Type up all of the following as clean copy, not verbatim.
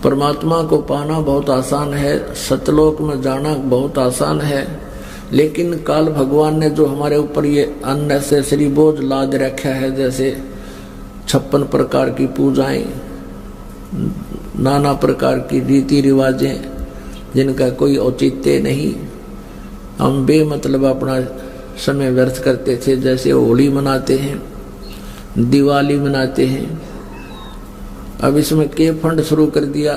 परमात्मा को पाना बहुत आसान है, सतलोक में जाना बहुत आसान है, लेकिन काल भगवान ने जो हमारे ऊपर ये अननेसेसरी बोझ लाद रखा है, जैसे 56 प्रकार की पूजाएं, नाना प्रकार की रीति रिवाजें जिनका कोई औचित्य नहीं, हम बेमतलब अपना समय व्यर्थ करते थे। जैसे होली मनाते हैं, दिवाली मनाते हैं, अब इसमें के फंड शुरू कर दिया,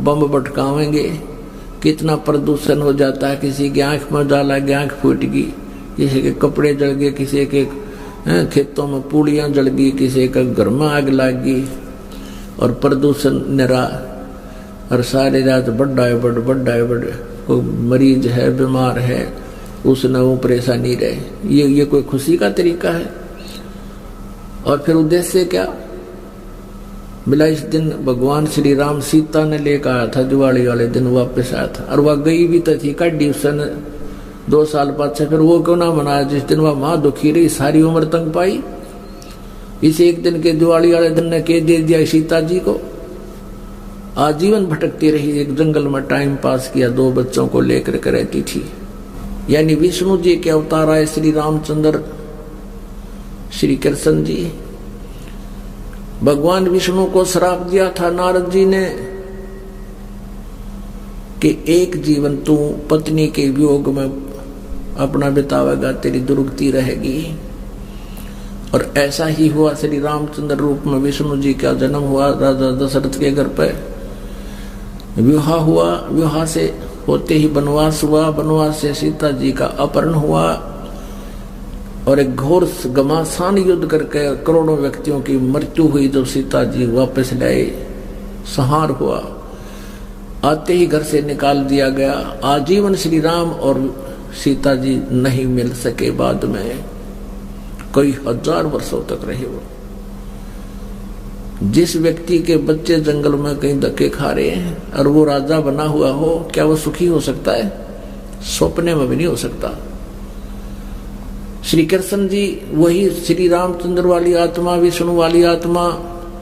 बम भटकावेंगे, कितना प्रदूषण हो जाता है। किसी की आंख में डाला गया, आंख फूट गई, किसी के कपड़े जल गए, किसी के खेतों में पूड़ियाँ जल गई, किसी का घर में आग लग गई, और प्रदूषण निरा, और सारी रात बड़ा है बड़ कोई मरीज है, बीमार है, उसने वो परेशानी रहे। ये कोई खुशी का तरीका है? और फिर उद्देश्य क्या? मिला इस दिन भगवान श्री राम सीता ने लेकर आया था, दिवाली वाले दिन वापस आया था, और वह गई भी तो थी काटी उसने 2 साल बाद से। फिर वो क्यों ना मनाया जिस दिन वह माँ दुखी रही, सारी उम्र तंग पाई? इस एक दिन के दिवाली वाले दिन ने के दे दिया सीता जी को, आजीवन भटकती रही, एक जंगल में टाइम पास किया, 2 बच्चों को लेकर के रहती थी। यानी विष्णु जी के अवतार आए श्री रामचंद्र श्री कृष्ण जी। भगवान विष्णु को श्राप दिया था नारद जी ने कि एक जीवन तू पत्नी के वियोग में अपना बितावेगा, तेरी दुर्गति रहेगी। और ऐसा ही हुआ, श्री रामचंद्र रूप में विष्णु जी का जन्म हुआ, राजा दशरथ के घर पे विवाह हुआ, विवाह से होते ही वनवास हुआ, वनवास से सीता जी का अपहरण हुआ, और एक घोर घमासान युद्ध करके करोड़ों व्यक्तियों की मृत्यु हुई। जब सीता जी वापस लाए, संहार हुआ, आते ही घर से निकाल दिया गया। आजीवन श्री राम और सीता जी नहीं मिल सके, बाद में कई 1000 वर्षों तक रहे वो। जिस व्यक्ति के बच्चे जंगल में कहीं धक्के खा रहे हैं और वो राजा बना हुआ हो, क्या वो सुखी हो सकता है? सपने में भी नहीं हो सकता। श्री कृष्ण जी वही श्री रामचंद्र वाली आत्मा, विष्णु वाली आत्मा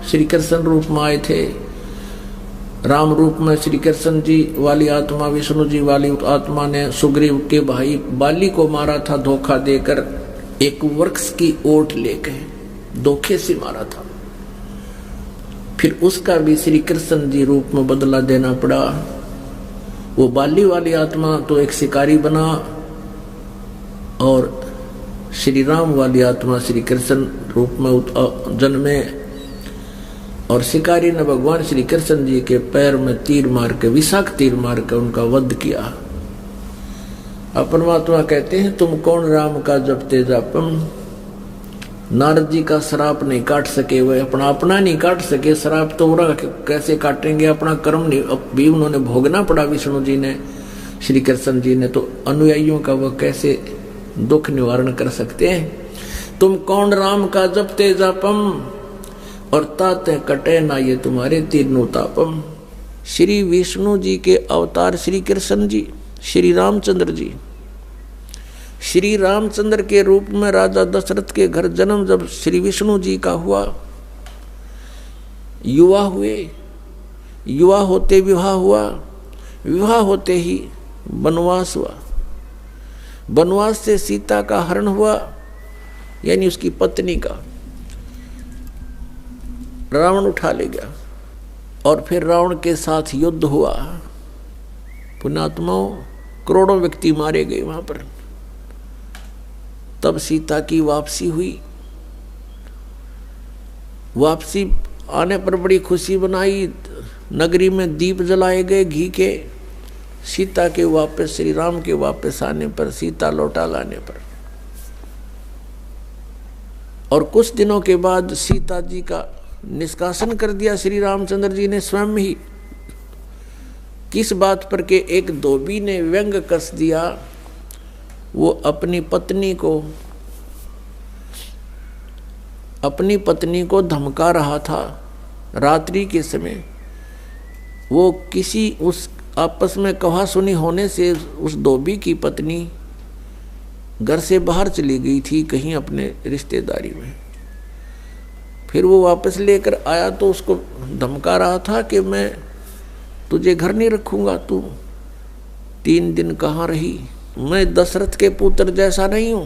श्री कृष्ण रूप में आए थे। राम रूप में श्री कृष्ण जी वाली आत्मा, विष्णु जी वाली आत्मा ने सुग्रीव के भाई बाली को मारा था, धोखा देकर, एक वृक्ष की ओट लेकर धोखे से मारा था। फिर उसका भी श्री कृष्ण जी रूप में बदला देना पड़ा। वो बाली वाली आत्मा तो एक शिकारी बना, और श्री राम वाली आत्मा श्री कृष्ण रूप में जन्मे, और शिकारी ने भगवान श्री कृष्ण जी के पैर में तीर मार के, विषाक्त तीर मार के उनका वध किया। अब परमात्मा कहते हैं, तुम कौन राम का जपते जापम। नारद जी का श्राप नहीं काट सके, वे अपना नहीं काट सके, श्राप तो उरा कैसे काटेंगे? अपना कर्म नहीं भी उन्होंने भोगना पड़ा, विष्णु जी ने, श्री कृष्ण जी ने, तो अनुयायियों का वह कैसे दुख निवारण कर सकते हैं? तुम कौन राम का जपते जापम, और ताते कटे ना ये तुम्हारे तीनों तापम। श्री विष्णु जी के अवतार श्री कृष्ण जी, श्री रामचंद्र जी, श्री रामचंद्र के रूप में राजा दशरथ के घर जन्म जब श्री विष्णु जी का हुआ, युवा हुए, युवा होते विवाह हुआ, विवाह होते ही वनवास हुआ, वनवास से सीता का हरण हुआ, यानी उसकी पत्नी का रावण उठा ले गया, और फिर रावण के साथ युद्ध हुआ, पुण्यात्माओं करोड़ों व्यक्ति मारे गए वहां पर। तब सीता की वापसी हुई। वापसी आने पर बड़ी खुशी बनाई, नगरी में दीप जलाए गए घी के। सीता के वापस, श्री राम के वापस आने पर, सीता लौटा लाने पर, और कुछ दिनों के बाद सीता जी का निष्कासन कर दिया श्री रामचंद्र जी ने स्वयं ही। किस बात पर के एक धोबी ने व्यंग कस दिया, वो अपनी पत्नी को धमका रहा था रात्रि के समय। वो किसी उस आपस में कहा सुनी होने से उस धोबी की पत्नी घर से बाहर चली गई थी कहीं अपने रिश्तेदारी में। फिर वो वापस लेकर आया तो उसको धमका रहा था कि मैं तुझे घर नहीं रखूंगा, तू 3 दिन कहाँ रही? मैं दशरथ के पुत्र जैसा नहीं हूं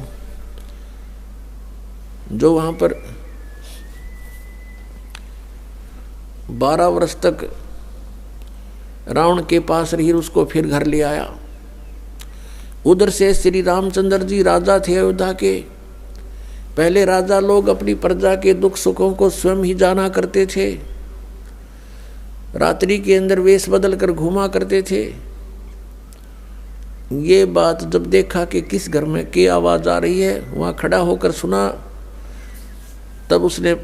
जो वहां पर 12 वर्ष तक रावण के पास रही, उसको फिर घर ले आया। उधर से श्री रामचंद्र जी राजा थे अयोध्या के। पहले राजा लोग अपनी प्रजा के दुख सुखों को स्वयं ही जाना करते थे, रात्रि के अंदर वेश बदल कर घूमा करते थे। ये बात जब देखा कि किस घर में की आवाज आ रही है, वहां खड़ा होकर सुना, तब उसने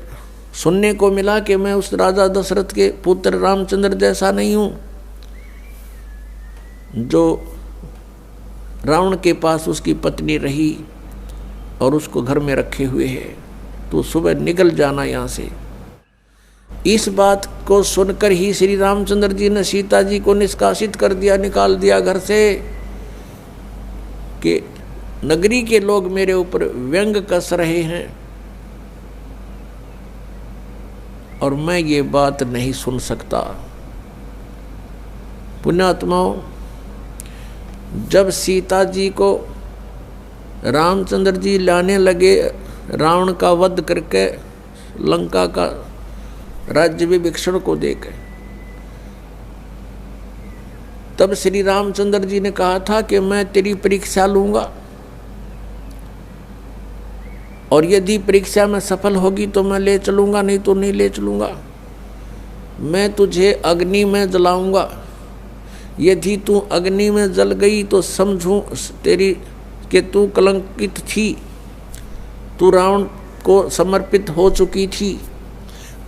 सुनने को मिला कि मैं उस राजा दशरथ के पुत्र रामचंद्र जैसा नहीं हूं जो रावण के पास उसकी पत्नी रही और उसको घर में रखे हुए है, तो सुबह निकल जाना यहाँ से। इस बात को सुनकर ही श्री रामचंद्र जी ने सीता जी को निष्कासित कर दिया, निकाल दिया घर से, कि नगरी के लोग मेरे ऊपर व्यंग कस रहे हैं और मैं ये बात नहीं सुन सकता। पुण्यात्माओं, जब सीता जी को रामचंद्र जी लाने लगे, रावण का वध करके लंका का राज्य विभीषण को देकर, तब श्री रामचंद्र जी ने कहा था कि मैं तेरी परीक्षा लूंगा और यदि परीक्षा में सफल होगी तो मैं ले चलूंगा, नहीं तो नहीं ले चलूंगा। मैं तुझे अग्नि में जलाऊंगा, यदि तू अग्नि में जल गई तो समझूं तेरी कि तू कलंकित थी, तू रावण को समर्पित हो चुकी थी,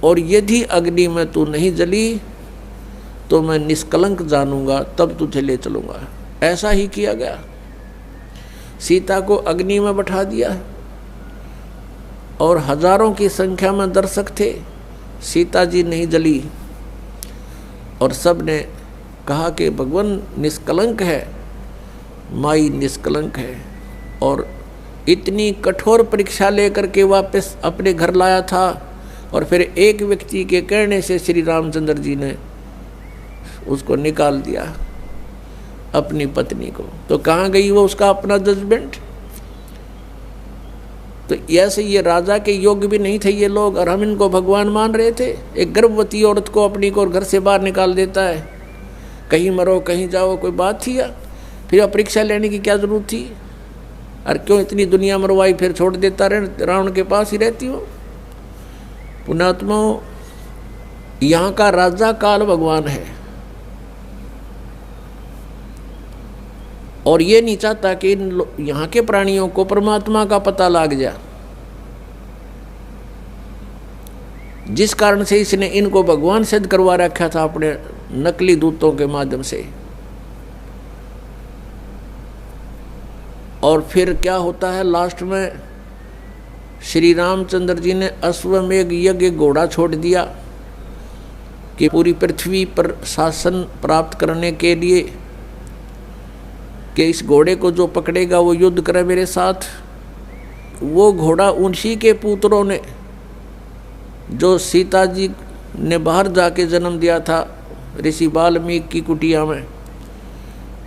और यदि अग्नि में तू नहीं जली तो मैं निष्कलंक जानूंगा, तब तुझे ले चलूंगा। ऐसा ही किया गया। सीता को अग्नि में बैठा दिया और हजारों की संख्या में दर्शक थे, सीता जी नहीं जली और सब ने कहा कि भगवान निष्कलंक है, माई निष्कलंक है। और इतनी कठोर परीक्षा लेकर के वापस अपने घर लाया था और फिर एक व्यक्ति के कहने से श्री रामचंद्र जी ने उसको निकाल दिया, अपनी पत्नी को। तो कहाँ गई वो उसका अपना जजमेंट? तो ऐसे ये राजा के योग्य भी नहीं थे ये लोग, और हम इनको भगवान मान रहे थे। एक गर्भवती औरत को अपनी को घर से बाहर निकाल देता है, कहीं मरो कहीं जाओ, कोई बात थी? या फिर परीक्षा लेने की क्या जरूरत थी? और क्यों इतनी दुनिया मरवाई, फिर छोड़ देता रहे, रावण के पास ही रहती हो। पुण्यात्माओं, यहाँ का राजा काल भगवान है और ये नहीं चाहता कि यहाँ के प्राणियों को परमात्मा का पता लग जाए, जिस कारण से इसने इनको भगवान सिद्ध करवा रखा था अपने नकली दूतों के माध्यम से। और फिर क्या होता है लास्ट में, श्री रामचंद्र जी ने अश्वमेघ यज्ञ घोड़ा छोड़ दिया कि पूरी पृथ्वी पर शासन प्राप्त करने के लिए कि इस घोड़े को जो पकड़ेगा वो युद्ध करे मेरे साथ। वो घोड़ा उन्हीं के पुत्रों ने, जो सीता जी ने बाहर जाके जन्म दिया था ऋषि वाल्मीकि की कुटिया में,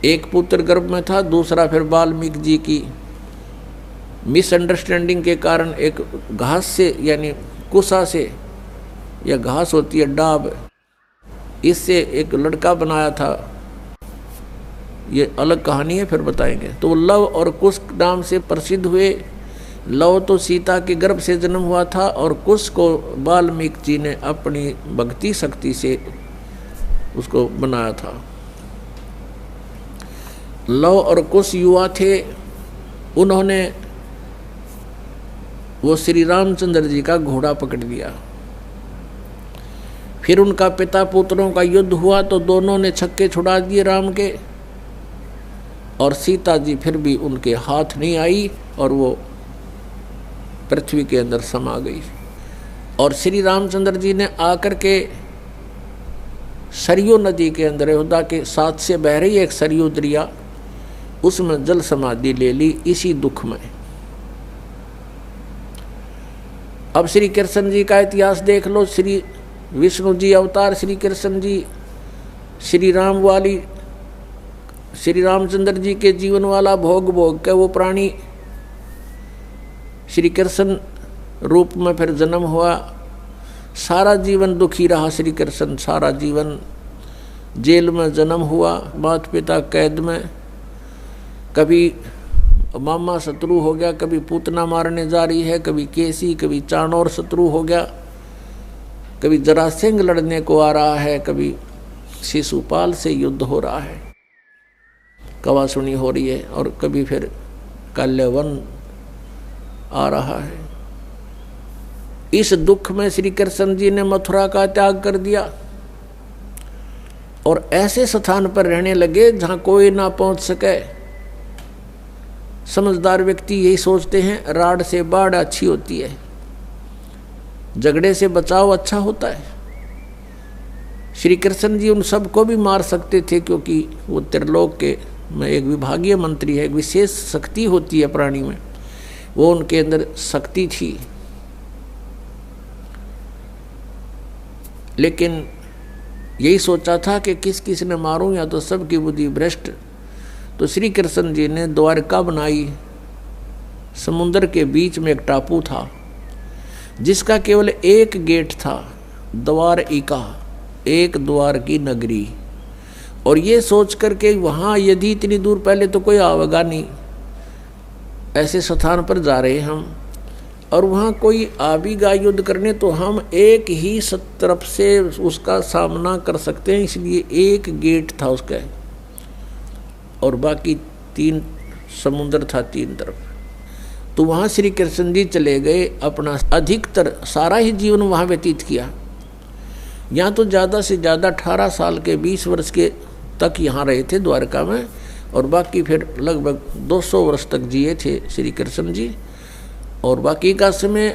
एक पुत्र गर्भ में था, दूसरा फिर वाल्मीकि जी की मिसअंडरस्टैंडिंग के कारण एक घास से, यानी कुसा से, या घास होती है डाब, इससे एक लड़का बनाया था। ये अलग कहानी है, फिर बताएंगे। तो लव और कुश नाम से प्रसिद्ध हुए। लव तो सीता के गर्भ से जन्म हुआ था और कुश को वाल्मीकि जी ने अपनी भक्ति शक्ति से उसको बनाया था। लव और कुश युवा थे, उन्होंने वो श्री रामचंद्र जी का घोड़ा पकड़ लिया। फिर उनका पिता पुत्रों का युद्ध हुआ तो दोनों ने छक्के छुड़ा दिए राम के, और सीता जी फिर भी उनके हाथ नहीं आई और वो पृथ्वी के अंदर समा गई। और श्री रामचंद्र जी ने आकर के सरयू नदी के अंदर, अयोध्या के साथ से बह रही एक सरयू दरिया, उसमें जल समाधि ले ली इसी दुख में। अब श्री कृष्ण जी का इतिहास देख लो। श्री विष्णु जी अवतार श्री कृष्ण जी श्री रामचंद्र जी के जीवन वाला भोग भोग के वो प्राणी श्री कृष्ण रूप में फिर जन्म हुआ। सारा जीवन दुखी रहा श्री कृष्ण, सारा जीवन जेल में जन्म हुआ, माता पिता कैद में, कभी मामा शत्रु हो गया, कभी पूतना मारने जा रही है, कभी केसी, कभी चाणोर शत्रु हो गया, कभी जरासिंह लड़ने को आ रहा है, कभी शिशुपाल से युद्ध हो रहा है, कवासुनी हो रही है, और कभी फिर काल्यवन आ रहा है। इस दुख में श्री कृष्ण जी ने मथुरा का त्याग कर दिया और ऐसे स्थान पर रहने लगे जहां कोई ना पहुंच सके। समझदार व्यक्ति यही सोचते हैं, राड से बाढ़ अच्छी होती है, झगड़े से बचाव अच्छा होता है। श्री कृष्ण जी उन सबको भी मार सकते थे, क्योंकि वो त्रिलोक के में एक विभागीय मंत्री है, एक विशेष शक्ति होती है प्राणी में, वो उनके अंदर शक्ति थी। लेकिन यही सोचा था कि किस किस ने मारूं, या तो सबकी बुद्धि भ्रष्ट। तो श्री कृष्ण जी ने द्वारका बनाई। समुद्र के बीच में एक टापू था जिसका केवल एक गेट था, द्वारिका, एक द्वार की नगरी। और ये सोच करके वहाँ यदि इतनी दूर, पहले तो कोई आवेगा नहीं, ऐसे स्थान पर जा रहे हम, और वहाँ कोई आवेगा युद्ध करने तो हम एक ही तरफ से उसका सामना कर सकते हैं, इसलिए एक गेट था उसका, और बाकी 3 समुद्र था 3 तरफ। तो वहाँ श्री कृष्ण जी चले गए, अपना अधिकतर सारा ही जीवन वहाँ व्यतीत किया। यहाँ तो ज़्यादा से ज़्यादा 18 साल के 20 वर्ष के तक यहाँ रहे थे द्वारका में, और बाकी फिर लगभग 200 वर्ष तक जिए थे श्री कृष्ण जी, और बाकी का समय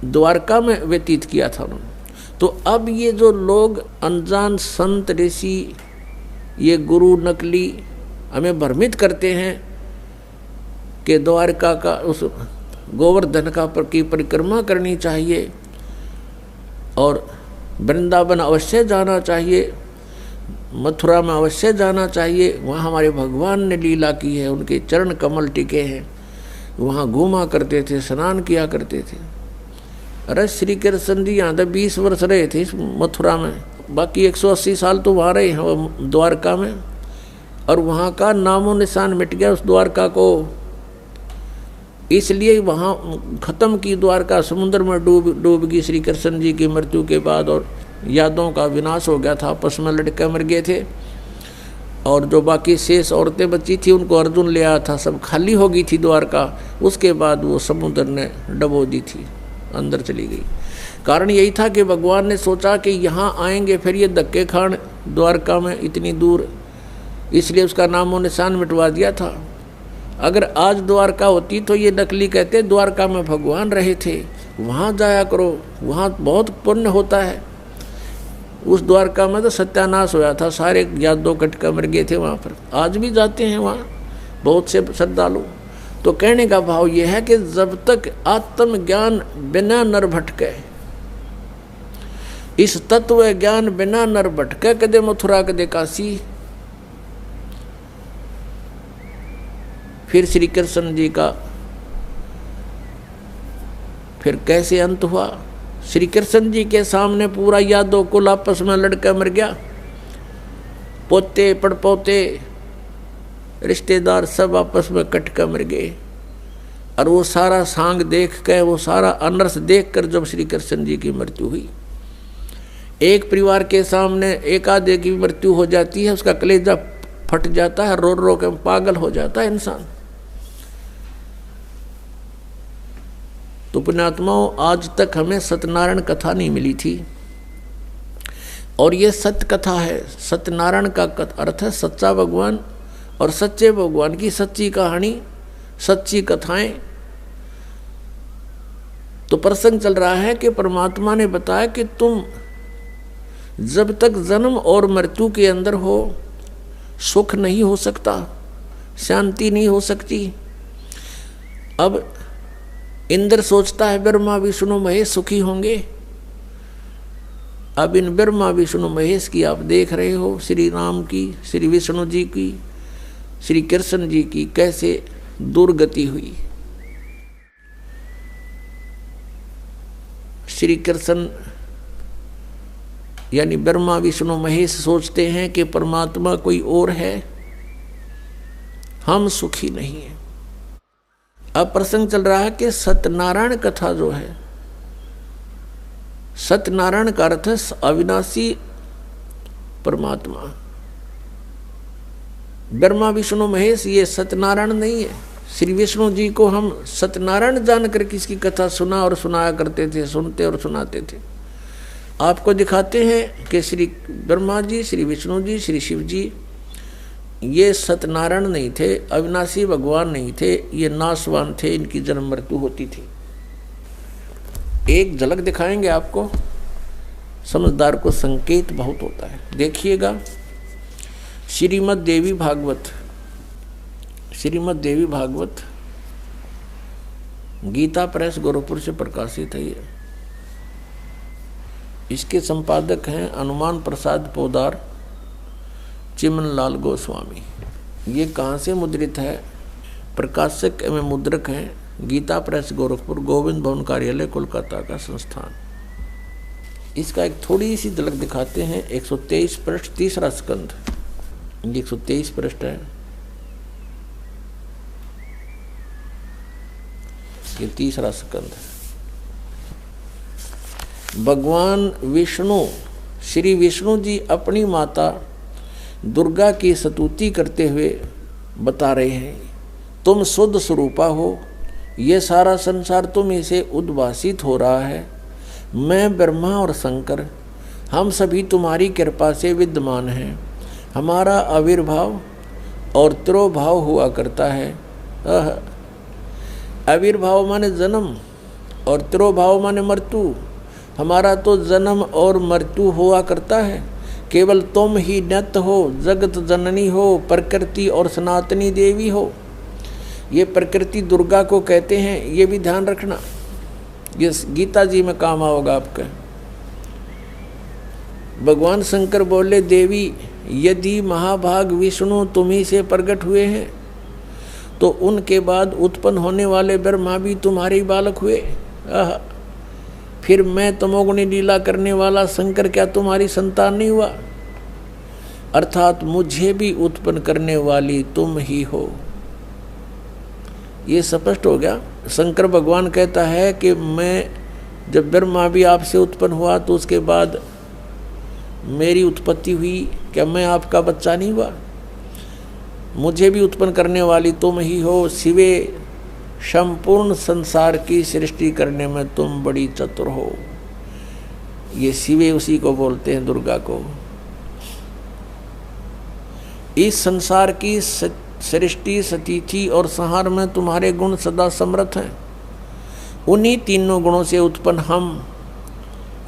द्वारका में व्यतीत किया था उन्होंने। तो अब ये जो लोग अनजान संत ऋषि, ये गुरु नकली हमें भ्रमित करते हैं कि द्वारका का उस गोवर्धन का की परिक्रमा करनी चाहिए और वृंदावन अवश्य जाना चाहिए, मथुरा में अवश्य जाना चाहिए, वहाँ हमारे भगवान ने लीला की है, उनके चरण कमल टिके हैं, वहाँ घूमा करते थे, स्नान किया करते थे। अरे श्री कृष्ण जी यहाँ तक 20 वर्ष रहे थे इस मथुरा में, बाकी 180 साल तो वहाँ रहे हैं द्वारका में, और वहाँ का नामो निशान मिट गया उस द्वारका को। इसलिए वहाँ खत्म की द्वारका, समुद्र में डूब गई श्री कृष्ण जी की मृत्यु के बाद, और यादों का विनाश हो गया था, आपस में लड़के मर गए थे, और जो बाकी शेष औरतें बची थी उनको अर्जुन ले आया था, सब खाली हो गई थी द्वारका। उसके बाद वो समुद्र ने डबो दी थी, अंदर चली गई। कारण यही था कि भगवान ने सोचा कि यहाँ आएंगे फिर ये धक्के खान द्वारका में इतनी दूर, इसलिए उसका नामो निशान मिटवा दिया था। अगर आज द्वारका होती तो ये नकली कहते द्वारका में भगवान रहे थे, वहाँ जाया करो, वहाँ बहुत पुण्य होता है। उस द्वारका में तो सत्यानाश होया था, सारे यादव कटका मर गए थे वहाँ पर। आज भी जाते हैं वहाँ बहुत से श्रद्धालु। तो कहने का भाव यह है कि जब तक आत्मज्ञान बिना नर भटके, इस तत्व ज्ञान बिना नर भटके, कदे मथुरा कदे काशी। फिर श्री कृष्ण जी का फिर कैसे अंत हुआ? श्री कृष्ण जी के सामने पूरा यादव कुल आपस में लड़का मर गया, पोते पड़पोते रिश्तेदार सब आपस में कटका मर गए। और वो सारा सांग देख कर, वो सारा अनर्थ देख कर जब श्री कृष्ण जी की मृत्यु हुई, एक परिवार के सामने एक आधे की मृत्यु हो जाती है, उसका कलेजा फट जाता है, रो रो के पागल हो जाता है इंसान। तो पुण्यात्माओं, आज तक हमें सत्यनारायण कथा नहीं मिली थी, और ये सत्य कथा है। सत्यनारायण का अर्थ है सच्चा भगवान, और सच्चे भगवान की सच्ची कहानी, सच्ची कथाएं। तो प्रसंग चल रहा है कि परमात्मा ने बताया कि तुम जब तक जन्म और मृत्यु के अंदर हो, सुख नहीं हो सकता, शांति नहीं हो सकती। अब इंद्र सोचता है ब्रह्मा विष्णु महेश सुखी होंगे, अब इन ब्रह्मा विष्णु महेश की आप देख रहे हो, श्री राम की, श्री विष्णु जी की, श्री कृष्ण जी की कैसे दुर्गति हुई। श्री कृष्ण यानी ब्रह्मा विष्णु महेश सोचते हैं कि परमात्मा कोई और है, हम सुखी नहीं हैं। अब प्रसंग चल रहा है कि सत्यनारायण कथा जो है, सत्यनारायण का अर्थ अविनाशी परमात्मा। ब्रह्मा विष्णु महेश ये सत्यनारायण नहीं है। श्री विष्णु जी को हम सत्यनारायण जानकर किसकी कथा सुना और सुनाया करते थे, सुनते और सुनाते थे। आपको दिखाते हैं कि श्री ब्रह्मा जी, श्री विष्णु जी, श्री शिव जी ये सत्यनारायण नहीं थे, अविनाशी भगवान नहीं थे, ये नाशवान थे, इनकी जन्म मृत्यु होती थी। एक झलक दिखाएंगे आपको, समझदार को संकेत बहुत होता है। देखिएगा श्रीमद् देवी भागवत, श्रीमद् देवी भागवत गीता प्रेस गोरखपुर से प्रकाशित है। ये इसके संपादक हैं हनुमान प्रसाद पोदार, चिमन लाल गोस्वामी। ये कहाँ से मुद्रित है? प्रकाशक एवं मुद्रक हैं गीता प्रेस गोरखपुर, गोविंद भवन कार्यालय कोलकाता का संस्थान। इसका एक थोड़ी सी झलक दिखाते हैं। 123 पृष्ठ, तीसरा स्कंध, 123 पृष्ठ है, ये तीसरा स्कंध है। भगवान विष्णु, श्री विष्णु जी अपनी माता दुर्गा की स्तुति करते हुए बता रहे हैं, तुम शुद्ध स्वरूपा हो, ये सारा संसार तुम इसे उद्भासित हो रहा है। मैं ब्रह्मा और शंकर हम सभी तुम्हारी कृपा से विद्यमान हैं। हमारा आविर्भाव और तिरोभाव हुआ करता है। आविर्भाव माने जन्म और तिरोभाव माने मृत्यु। हमारा तो जन्म और मृत्यु हुआ करता है। केवल तुम ही नित्य हो, जगत जननी हो, प्रकृति और सनातनी देवी हो। ये प्रकृति दुर्गा को कहते हैं, ये भी ध्यान रखना, ये गीता जी में काम आओगा आपका। भगवान शंकर बोले, देवी यदि महाभाग विष्णु तुम्ही से प्रकट हुए हैं तो उनके बाद उत्पन्न होने वाले ब्रह्मा भी तुम्हारे बालक हुए। फिर मैं तमोगुणी लीला करने वाला शंकर क्या तुम्हारी संतान नहीं हुआ? अर्थात मुझे भी उत्पन्न करने वाली तुम ही हो। ये स्पष्ट हो गया। शंकर भगवान कहता है कि मैं जब ब्रह्मा भी आपसे उत्पन्न हुआ तो उसके बाद मेरी उत्पत्ति हुई, क्या मैं आपका बच्चा नहीं हुआ? मुझे भी उत्पन्न करने वाली तुम ही हो। शिवे संपूर्ण संसार की सृष्टि करने में तुम बड़ी चतुर हो। ये शिवे उसी को बोलते हैं, दुर्गा को। इस संसार की सृष्टि, स्थिति और संहार में तुम्हारे गुण सदा समर्थ हैं। उन्हीं तीनों गुणों से उत्पन्न हम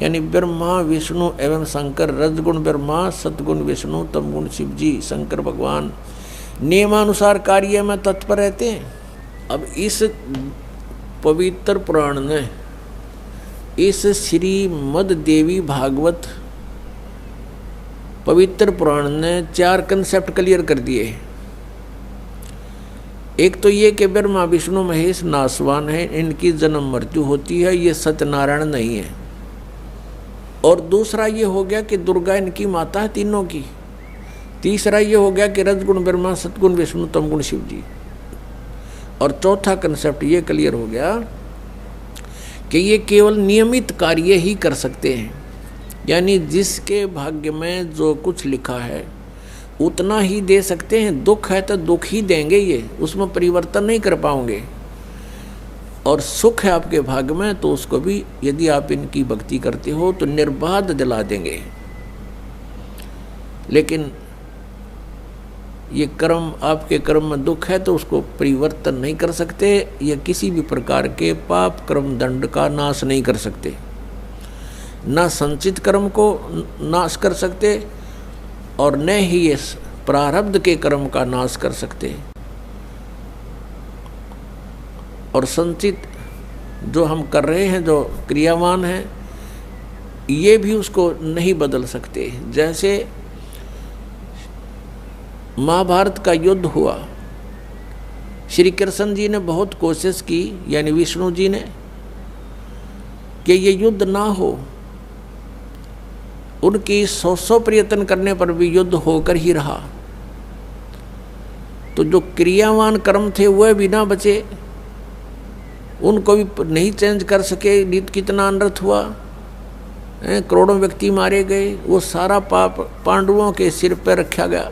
यानी ब्रह्मा विष्णु एवं शंकर, रजगुण ब्रह्मा, सतगुण विष्णु, तमगुण शिव जी, शंकर भगवान नियमानुसार कार्य में तत्पर रहते हैं। अब इस पवित्र पुराण ने, इस श्रीमद् देवी भागवत पवित्र पुराण ने 4 कंसेप्ट क्लियर कर दिए। एक तो ये कि ब्रह्मा विष्णु महेश नासवान है, इनकी जन्म मृत्यु होती है, ये सत्यनारायण नहीं है। और दूसरा ये हो गया कि दुर्गा इनकी माता है तीनों की। तीसरा ये हो गया कि रजगुण ब्रह्मा, सतगुण विष्णु, तमगुण शिव जी। और चौथा कंसेप्ट ये क्लियर हो गया कि ये केवल नियमित कार्य ही कर सकते हैं, यानी जिसके भाग्य में जो कुछ लिखा है उतना ही दे सकते हैं। दुख है तो दुख ही देंगे, ये उसमें परिवर्तन नहीं कर पाओगे। और सुख है आपके भाग्य में तो उसको भी यदि आप इनकी भक्ति करते हो तो निर्बाध दिला देंगे। लेकिन ये कर्म, आपके कर्म में दुख है तो उसको परिवर्तन नहीं कर सकते, या किसी भी प्रकार के पाप कर्म दंड का नाश नहीं कर सकते। न संचित कर्म को नाश कर सकते और न ही ये प्रारब्ध के कर्म का नाश कर सकते। और संचित जो हम कर रहे हैं, जो क्रियावान हैं, ये भी उसको नहीं बदल सकते। जैसे महाभारत का युद्ध हुआ, श्री कृष्ण जी ने बहुत कोशिश की, यानी विष्णु जी ने, कि ये युद्ध ना हो। उनकी 100 प्रयत्न करने पर भी युद्ध होकर ही रहा। तो जो क्रियावान कर्म थे वह भी ना बचे, उनको भी नहीं चेंज कर सके। नित कितना अनर्थ हुआ, करोड़ों व्यक्ति मारे गए, वो सारा पाप पांडवों के सिर पर रखा गया।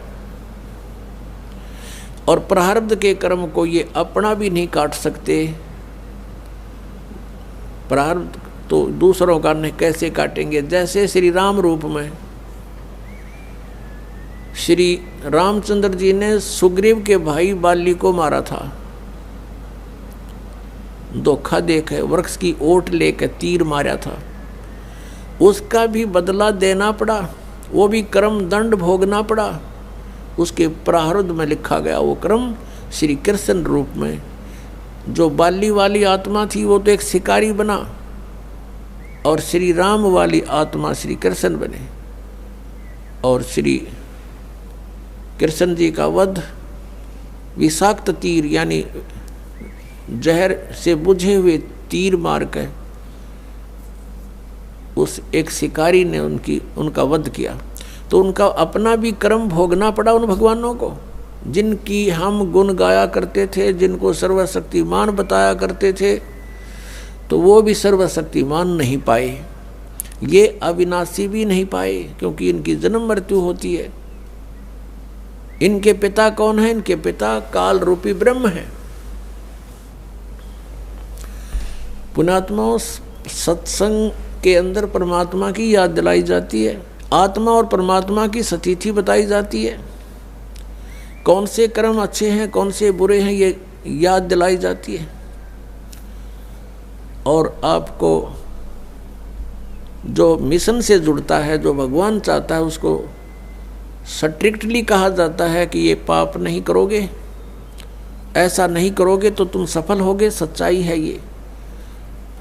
और प्रारब्ध के कर्म को ये अपना भी नहीं काट सकते। प्रारब्ध तो दूसरों का नहीं कैसे काटेंगे। जैसे श्री राम रूप में श्री रामचंद्र जी ने सुग्रीव के भाई बाली को मारा था, धोखा देकर वृक्ष की ओट लेकर तीर मारा था। उसका भी बदला देना पड़ा, वो भी कर्म दंड भोगना पड़ा। उसके प्रारब्ध में लिखा गया वो कर्म श्री कृष्ण रूप में। जो बाली वाली आत्मा थी वो तो एक शिकारी बना, और श्री राम वाली आत्मा श्री कृष्ण बने। और श्री कृष्ण जी का वध विषाक्त तीर यानी जहर से बुझे हुए तीर मार कर उस एक शिकारी ने उनका वध किया। तो उनका अपना भी कर्म भोगना पड़ा उन भगवानों को, जिनकी हम गुण गाया करते थे, जिनको सर्वशक्तिमान बताया करते थे। तो वो भी सर्वशक्तिमान नहीं पाए, ये अविनाशी भी नहीं पाए, क्योंकि इनकी जन्म मृत्यु होती है। इनके पिता कौन है? इनके पिता काल रूपी ब्रह्म है। पुण्यात्माओं, सत्संग के अंदर परमात्मा की याद दिलाई जाती है, आत्मा और परमात्मा की सतिथि बताई जाती है। कौन से कर्म अच्छे हैं, कौन से बुरे हैं, ये याद दिलाई जाती है। और आपको जो मिशन से जुड़ता है, जो भगवान चाहता है, उसको स्ट्रिक्टली कहा जाता है कि ये पाप नहीं करोगे, ऐसा नहीं करोगे तो तुम सफल होगे, सच्चाई है ये।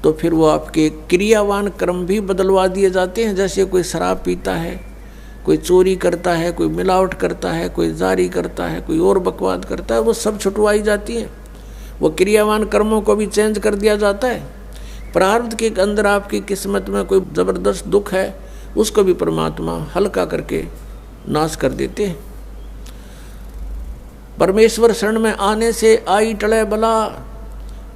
तो फिर वो आपके क्रियावान कर्म भी बदलवा दिए जाते हैं। जैसे कोई शराब पीता है, कोई चोरी करता है, कोई मिलावट करता है, कोई जारी करता है, कोई और बकवाद करता है, वो सब छुटवाई जाती है। वो क्रियावान कर्मों को भी चेंज कर दिया जाता है। प्रारब्ध के अंदर आपकी किस्मत में कोई ज़बरदस्त दुख है, उसको भी परमात्मा हल्का करके नाश कर देते हैं। परमेश्वर शरण में आने से आई टले बला,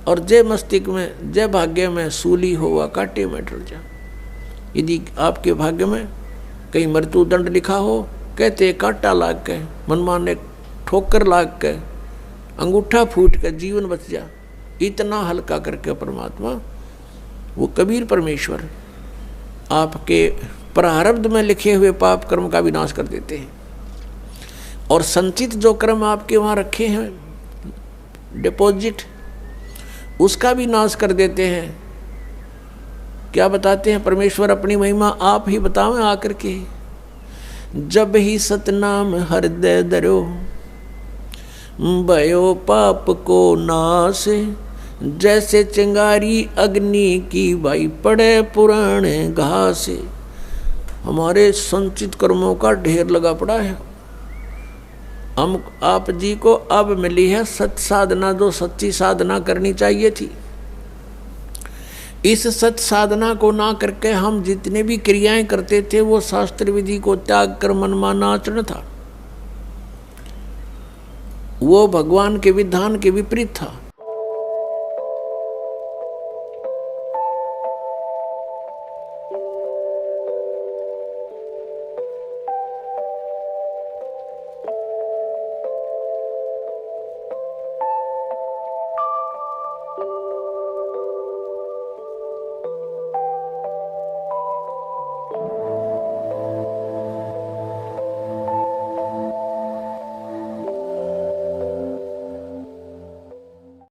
और जय मस्तिष्क में जय भाग्य में सूली होवा काटे में डर जा। यदि आपके भाग्य में कहीं मृत्यु दंड लिखा हो, कहते कांटा लाग के, मनमाने ठोकर लाग के, अंगूठा फूट कर जीवन बच जा। इतना हल्का करके परमात्मा, वो कबीर परमेश्वर, आपके प्रारब्ध में लिखे हुए पाप कर्म का विनाश कर देते हैं। और संचित जो कर्म आपके वहाँ रखे हैं, डिपॉजिट, उसका भी नाश कर देते हैं। क्या बताते हैं परमेश्वर अपनी महिमा? आप ही बताओ आकर के। जब ही सतनाम हृदय धरो, भयो पाप को नाश, जैसे चिंगारी अग्नि की भाई पड़े पुराने घास। हमारे संचित कर्मों का ढेर लगा पड़ा है। हम आप जी को अब मिली है सत साधना, जो सच्ची साधना करनी चाहिए थी। इस सत साधना को ना करके हम जितने भी क्रियाएं करते थे, वो शास्त्र विधि को त्याग कर मनमाना आचरण था। वो भगवान के विधान के विपरीत था।